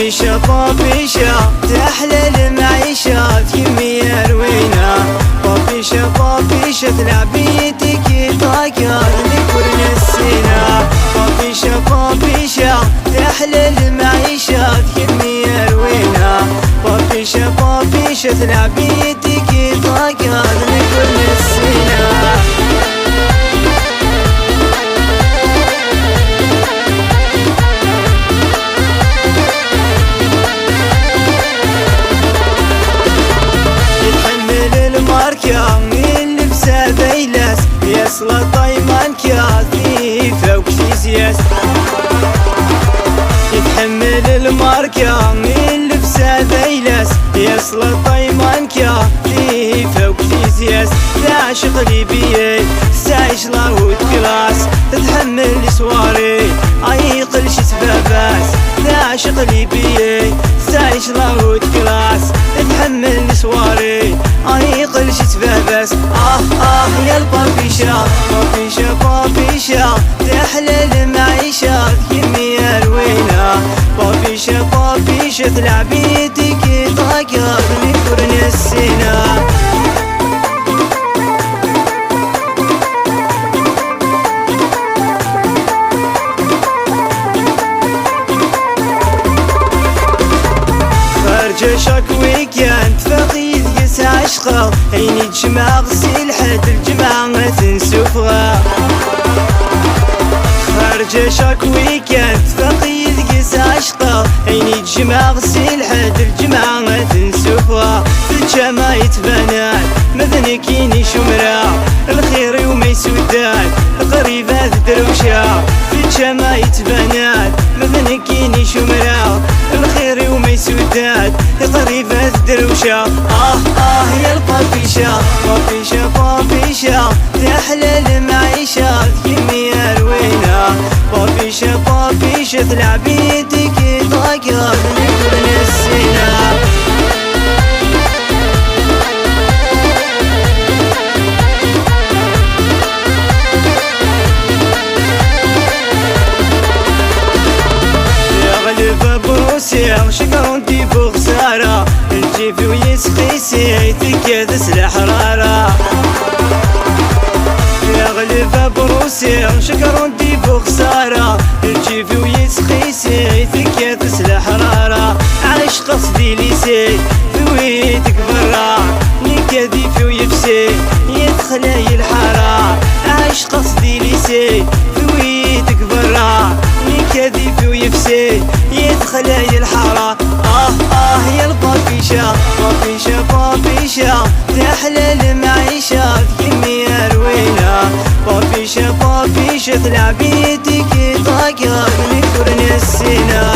طفيشة تحلى المعيشة في يمي روينا. طفيشة تلعبيتك طاقة لكل السنة. طفيشة تحلى المعيشة في يمي روينا. طفيشة تلعبيتك طاقة لكل السنة. اللبسة بيلاس يصل طيمان كاثيفة وكسيسياس. يتحمل الماركة اللبسة بيلاس يصل طيمان كاثيفة وكسيسياس. تعشق ليبيا تستعيش لاهوت كلاس. تتحمل سواري عيقل شي سباباس. تعشق ليبيا تستعيش لاهوت كلاس. تتحمل سواري عيقل شي سباباس. يا الطفيشة تحلى المعيشة في يمي روينا. طفيشة تلعبيتك طاقة لكل السنة. خرجة ويكاند فقيد قس عشقه. عيني تجمع غسيل حد الجمعة تنسفغا. خرجة ويكاند فقيد قس عشقه. عيني تجمع غسيل حد الجمعة تنسفغا. في الجامع يتبانان مذنكيني شمرا. الخير وما يسودان قريبة دروشة. في الجامع يتبانان مذنكيني شمرا. الخير وما يسودان قريبة دروشة. يا الطفيشة تحلى المعيشة في يمي روينا. طفيشة تلعبيتك طاقة لكل السنة. بروسيا شكرون دي بخسارة. الجيف ويسقيسي تكادس الحرارة. يغلب بروسيا شكرون دي بخسارة. الجيف ويسقيسي تكادس الحرارة. عايش قصدي ليسي في ويدك برا. نكادي في ويفسي يدخلي الحارة. عايش قصدي ليسي في ويدك برا. نكادي في ويفسي يدخلي الحارة. يا الطفيشة تحلى المعيشة في يمي روينا. طفيشة تلعبيتك طاقة لكل السنة.